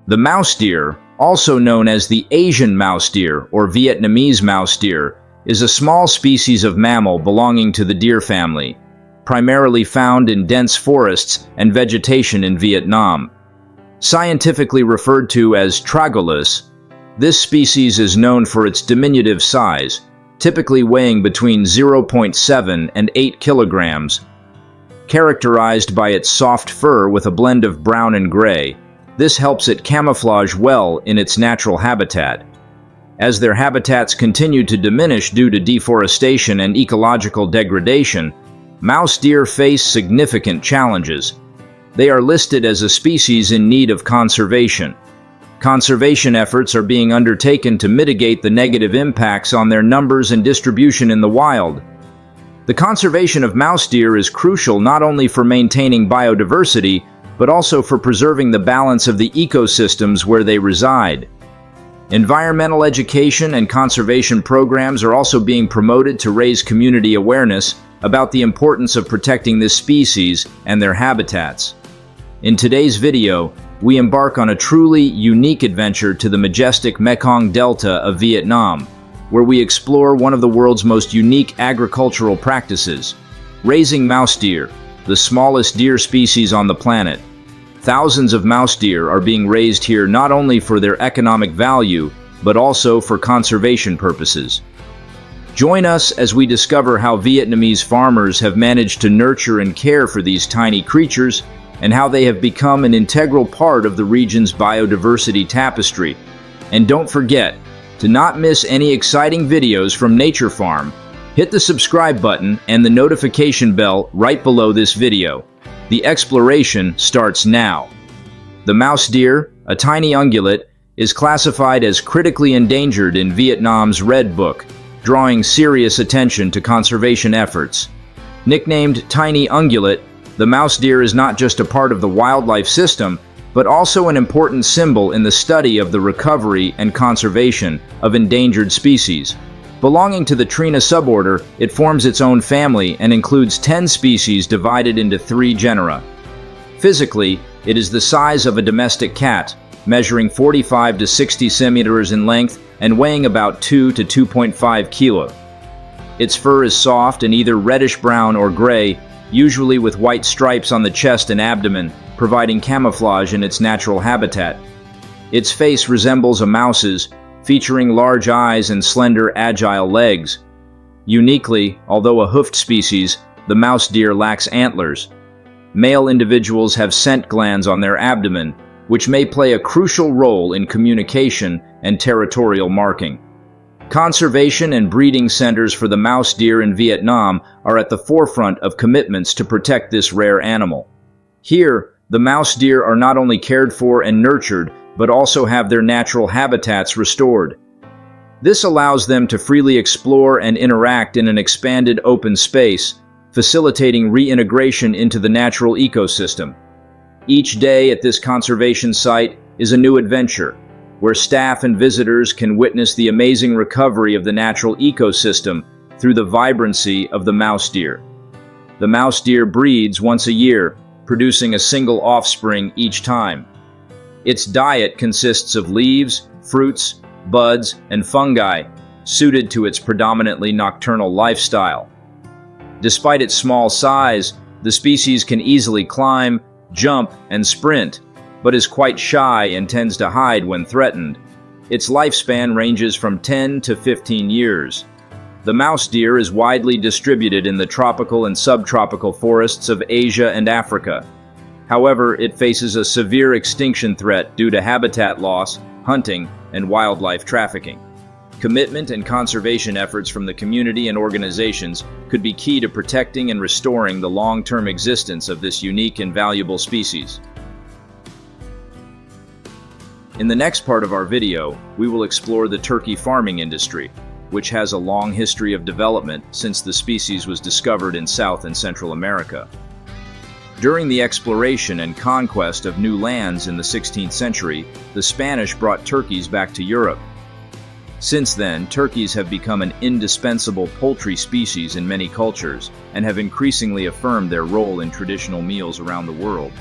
The mouse deer, also known as the Asian mouse deer or Vietnamese mouse deer, is a small species of mammal belonging to the deer family, primarily found in dense forests and vegetation in Vietnam. Scientifically referred to as tragulus, this species is known for its diminutive size, typically weighing between 0.7 and 8 kilograms. Characterized by its soft fur with a blend of brown and gray, this helps it camouflage well in its natural habitat. As their habitats continue to diminish due to deforestation and ecological degradation, mouse deer face significant challenges. They are listed as a species in need of conservation. Conservation efforts are being undertaken to mitigate the negative impacts on their numbers and distribution in the wild. The conservation of mouse deer is crucial not only for maintaining biodiversity, but also for preserving the balance of the ecosystems where they reside. Environmental education and conservation programs are also being promoted to raise community awareness about the importance of protecting this species and their habitats. In today's video, we embark on a truly unique adventure to the majestic Mekong Delta of Vietnam, where we explore one of the world's most unique agricultural practices, raising mouse deer, the smallest deer species on the planet. Thousands of mouse deer are being raised here not only for their economic value, but also for conservation purposes. Join us as we discover how Vietnamese farmers have managed to nurture and care for these tiny creatures, and how they have become an integral part of the region's biodiversity tapestry. And don't forget to not miss any exciting videos from Nature Farm. Hit the subscribe button and the notification bell right below this video. The exploration starts now. The mouse deer, a tiny ungulate, is classified as critically endangered in Vietnam's Red Book, drawing serious attention to conservation efforts. Nicknamed Tiny Ungulate, the mouse deer is not just a part of the wildlife system, but also an important symbol in the study of the recovery and conservation of endangered species. Belonging to the Trina suborder, it forms its own family and includes 10 species divided into 3 genera. Physically, it is the size of a domestic cat, measuring 45 to 60 centimeters in length and weighing about 2 to 2.5 kilo. Its fur is soft and either reddish-brown or gray, usually with white stripes on the chest and abdomen, providing camouflage in its natural habitat. Its face resembles a mouse's, featuring large eyes and slender, agile legs. Uniquely, although a hoofed species, the mouse deer lacks antlers. Male individuals have scent glands on their abdomen, which may play a crucial role in communication and territorial marking. Conservation and breeding centers for the mouse deer in Vietnam are at the forefront of commitments to protect this rare animal. Here, the mouse deer are not only cared for and nurtured, but also have their natural habitats restored. This allows them to freely explore and interact in an expanded open space, facilitating reintegration into the natural ecosystem. Each day at this conservation site is a new adventure, where staff and visitors can witness the amazing recovery of the natural ecosystem through the vibrancy of the mouse deer. The mouse deer breeds once a year, producing a single offspring each time. Its diet consists of leaves, fruits, buds, and fungi, suited to its predominantly nocturnal lifestyle. Despite its small size, the species can easily climb, jump, and sprint, but is quite shy and tends to hide when threatened. Its lifespan ranges from 10 to 15 years. The mouse deer is widely distributed in the tropical and subtropical forests of Asia and Africa. However, it faces a severe extinction threat due to habitat loss, hunting, and wildlife trafficking. Commitment and conservation efforts from the community and organizations could be key to protecting and restoring the long-term existence of this unique and valuable species. In the next part of our video, we will explore the turkey farming industry, which has a long history of development since the species was discovered in South and Central America. During the exploration and conquest of new lands in the 16th century, the Spanish brought turkeys back to Europe. Since then, turkeys have become an indispensable poultry species in many cultures and have increasingly affirmed their role in traditional meals around the world.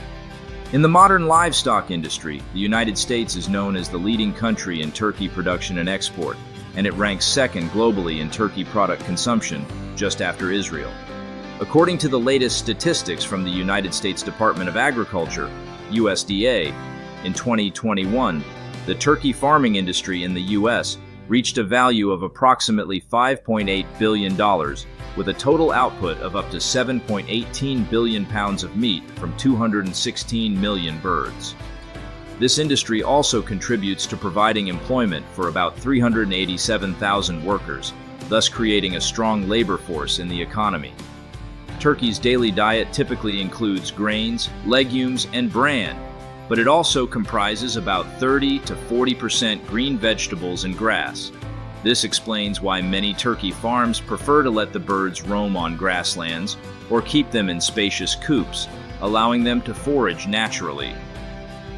In the modern livestock industry, the United States is known as the leading country in turkey production and export, and it ranks second globally in turkey product consumption, just after Israel. According to the latest statistics from the United States Department of Agriculture, USDA, in 2021, the turkey farming industry in the U.S. reached a value of approximately $5.8 billion, with a total output of up to 7.18 billion pounds of meat from 216 million birds. This industry also contributes to providing employment for about 387,000 workers, thus creating a strong labor force in the economy. Turkey's daily diet typically includes grains, legumes, and bran, but it also comprises about 30 to 40% green vegetables and grass. This explains why many turkey farms prefer to let the birds roam on grasslands or keep them in spacious coops, allowing them to forage naturally.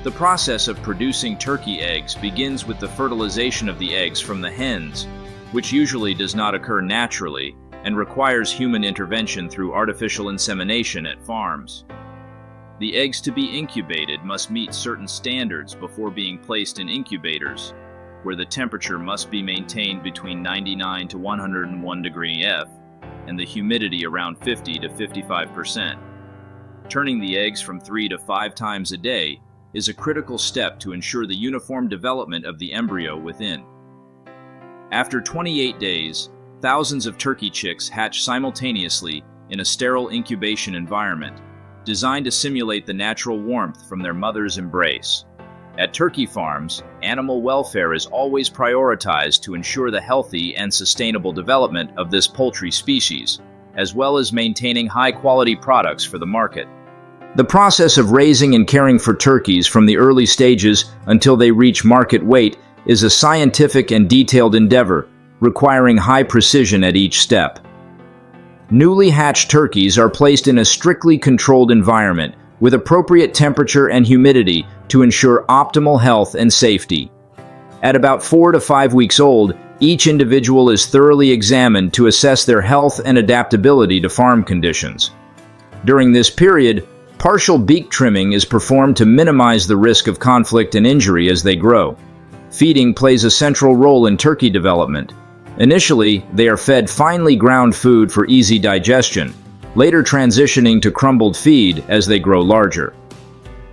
The process of producing turkey eggs begins with the fertilization of the eggs from the hens, which usually does not occur naturally and requires human intervention through artificial insemination at farms. The eggs to be incubated must meet certain standards before being placed in incubators, where the temperature must be maintained between 99 to 101 degree F and the humidity around 50 to 55%. Turning the eggs from 3 to 5 times a day is a critical step to ensure the uniform development of the embryo within. After 28 days, thousands of turkey chicks hatch simultaneously in a sterile incubation environment, designed to simulate the natural warmth from their mother's embrace. At turkey farms, animal welfare is always prioritized to ensure the healthy and sustainable development of this poultry species, as well as maintaining high-quality products for the market. The process of raising and caring for turkeys from the early stages until they reach market weight is a scientific and detailed endeavor, requiring high precision at each step. Newly hatched turkeys are placed in a strictly controlled environment with appropriate temperature and humidity to ensure optimal health and safety. At about 4 to 5 weeks old, each individual is thoroughly examined to assess their health and adaptability to farm conditions. During this period, partial beak trimming is performed to minimize the risk of conflict and injury as they grow. Feeding plays a central role in turkey development. Initially, they are fed finely ground food for easy digestion, later transitioning to crumbled feed as they grow larger.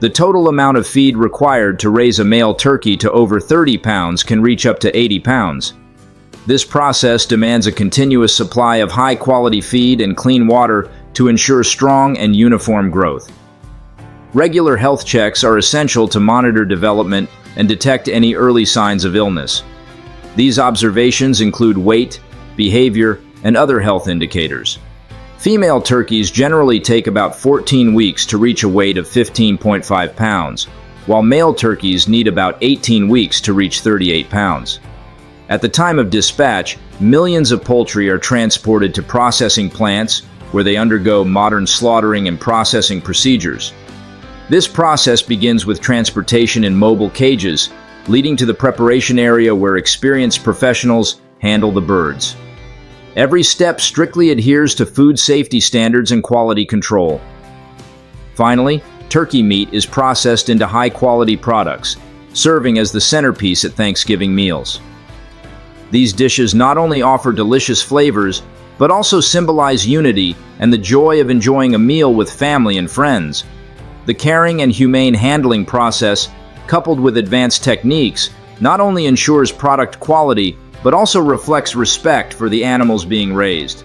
The total amount of feed required to raise a male turkey to over 30 pounds can reach up to 80 pounds. This process demands a continuous supply of high-quality feed and clean water to ensure strong and uniform growth. Regular health checks are essential to monitor development and detect any early signs of illness. These observations include weight, behavior, and other health indicators. Female turkeys generally take about 14 weeks to reach a weight of 15.5 pounds, while male turkeys need about 18 weeks to reach 38 pounds. At the time of dispatch, millions of poultry are transported to processing plants where they undergo modern slaughtering and processing procedures. This process begins with transportation in mobile cages, leading to the preparation area where experienced professionals handle the birds. Every step strictly adheres to food safety standards and quality control. Finally, turkey meat is processed into high-quality products, serving as the centerpiece at Thanksgiving meals. These dishes not only offer delicious flavors, but also symbolize unity and the joy of enjoying a meal with family and friends. The caring and humane handling process, coupled with advanced techniques, not only ensures product quality, but also reflects respect for the animals being raised.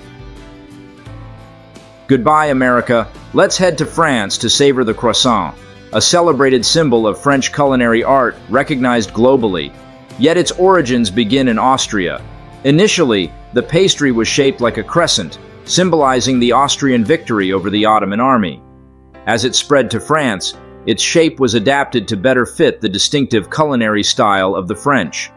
Goodbye, America. Let's head to France to savor the croissant, a celebrated symbol of French culinary art recognized globally. Yet its origins begin in Austria. Initially, the pastry was shaped like a crescent, symbolizing the Austrian victory over the Ottoman army. As it spread to France, its shape was adapted to better fit the distinctive culinary style of the French.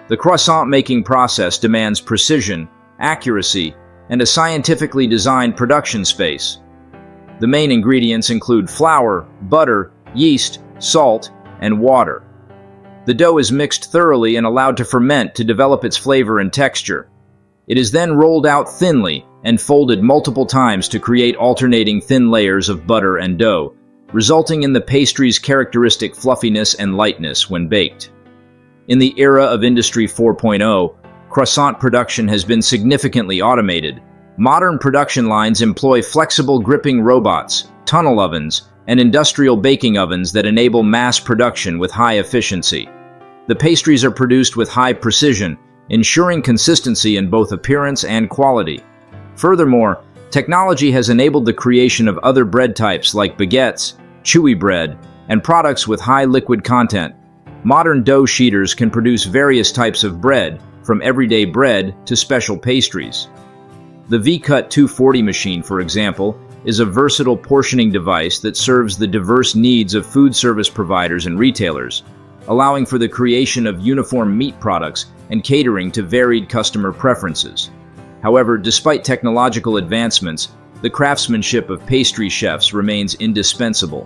The croissant-making process demands precision, accuracy, and a scientifically designed production space. The main ingredients include flour, butter, yeast, salt, and water. The dough is mixed thoroughly and allowed to ferment to develop its flavor and texture. It is then rolled out thinly and folded multiple times to create alternating thin layers of butter and dough. resulting in the pastry's characteristic fluffiness and lightness when baked. In the era of Industry 4.0, croissant production has been significantly automated. Modern production lines employ flexible gripping robots, tunnel ovens, and industrial baking ovens that enable mass production with high efficiency. The pastries are produced with high precision, ensuring consistency in both appearance and quality. Furthermore, technology has enabled the creation of other bread types like baguettes, chewy bread, and products with high liquid content. Modern dough sheeters can produce various types of bread, from everyday bread to special pastries. The V-Cut 240 machine, for example, is a versatile portioning device that serves the diverse needs of food service providers and retailers, allowing for the creation of uniform meat products and catering to varied customer preferences. However, despite technological advancements, the craftsmanship of pastry chefs remains indispensable.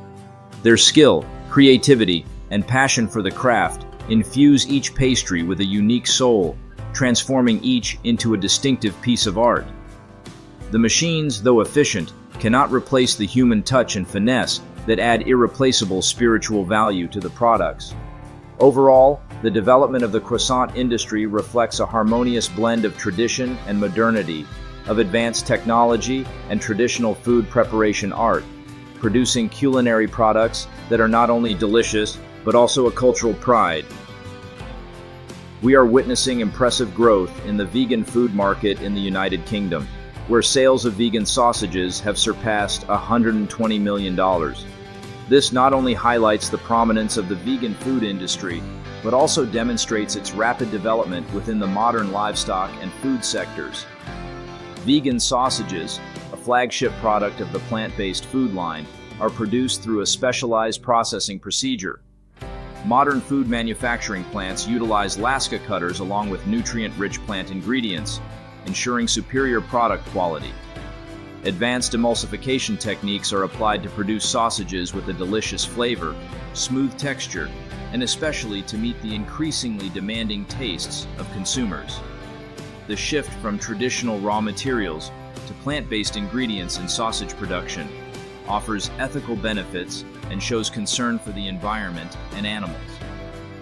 Their skill, creativity, and passion for the craft infuse each pastry with a unique soul, transforming each into a distinctive piece of art. The machines, though efficient, cannot replace the human touch and finesse that add irreplaceable spiritual value to the products. Overall, the development of the croissant industry reflects a harmonious blend of tradition and modernity, of advanced technology and traditional food preparation art, producing culinary products that are not only delicious, but also a cultural pride. We are witnessing impressive growth in the vegan food market in the United Kingdom, where sales of vegan sausages have surpassed $120 million. This not only highlights the prominence of the vegan food industry, but also demonstrates its rapid development within the modern livestock and food sectors. Vegan sausages, a flagship product of the plant-based food line, are produced through a specialized processing procedure. Modern food manufacturing plants utilize lasca cutters along with nutrient-rich plant ingredients, ensuring superior product quality. Advanced emulsification techniques are applied to produce sausages with a delicious flavor, smooth texture, and especially to meet the increasingly demanding tastes of consumers. The shift from traditional raw materials to plant-based ingredients in sausage production offers ethical benefits and shows concern for the environment and animals.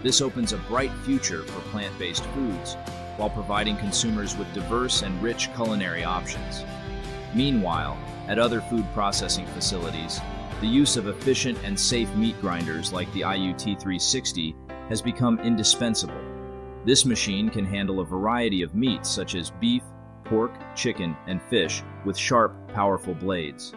This opens a bright future for plant-based foods, while providing consumers with diverse and rich culinary options. Meanwhile, at other food processing facilities, the use of efficient and safe meat grinders like the IUT360 has become indispensable. This machine can handle a variety of meats such as beef, pork, chicken, and fish with sharp, powerful blades.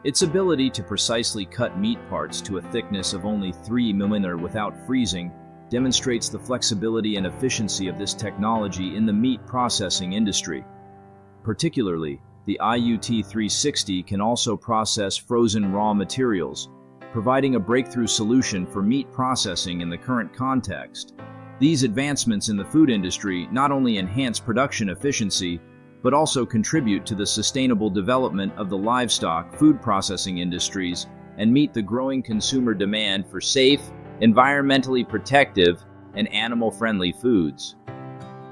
Its ability to precisely cut meat parts to a thickness of only 3 mm without freezing demonstrates the flexibility and efficiency of this technology in the meat processing industry. Particularly, the IUT360 can also process frozen raw materials, providing a breakthrough solution for meat processing in the current context. These advancements in the food industry not only enhance production efficiency, but also contribute to the sustainable development of the livestock food processing industries and meet the growing consumer demand for safe, environmentally protective, and animal-friendly foods.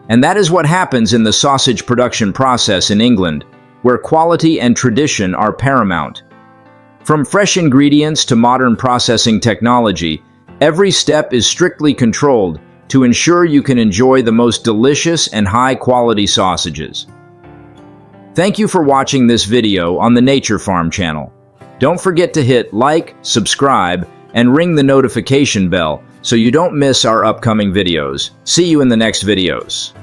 And that is what happens in the sausage production process in England, where quality and tradition are paramount. From fresh ingredients to modern processing technology, every step is strictly controlled to ensure you can enjoy the most delicious and high-quality sausages. Thank you for watching this video on the Nature Farm channel. Don't forget to hit like, subscribe, and ring the notification bell so you don't miss our upcoming videos. See you in the next videos.